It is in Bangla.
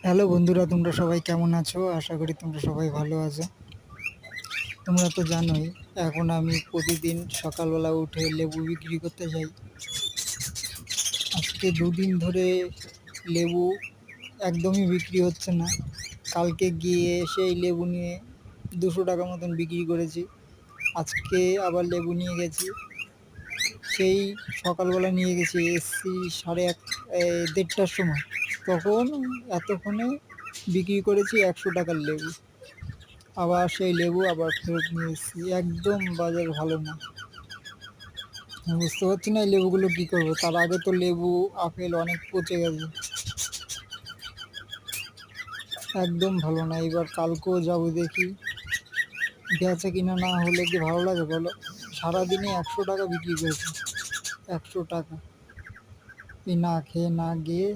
হ্যালো বন্ধুরা, তোমরা সবাই কেমন আছো? আশা করি তোমরা সবাই ভালো আছো। তোমরা তো জানোই, এখন আমি প্রতিদিন সকালবেলা উঠে লেবু বিক্রি করতে যাই। আজকে দুদিন ধরে লেবু একদমই বিক্রি হচ্ছে না। কালকে গিয়ে সেই লেবু নিয়ে 200 টাকা মতন বিক্রি করেছি। আজকে আবার লেবু নিয়ে গেছি, সেই সকালবেলা নিয়ে গেছি, এসছি 1:30টার সময়। তখন এতক্ষণে বিক্রি করেছি 100 টাকার লেবু। আবার সেই লেবু আবার ফেরত নিয়ে এসেছি। একদম বাজার ভালো না। আমি বুঝতে পারছি না এই লেবুগুলো কি করব। তার আগে তো লেবু, আপেল অনেক পচে গেছে। একদম ভালো না। এবার কালকেও যাবো, দেখি বেচা কিনা না হলে কি ভালো লাগে বলো? সারাদিনে 100 টাকা বিক্রি করেছি। 100 টাকা এই না খেয়ে না গিয়ে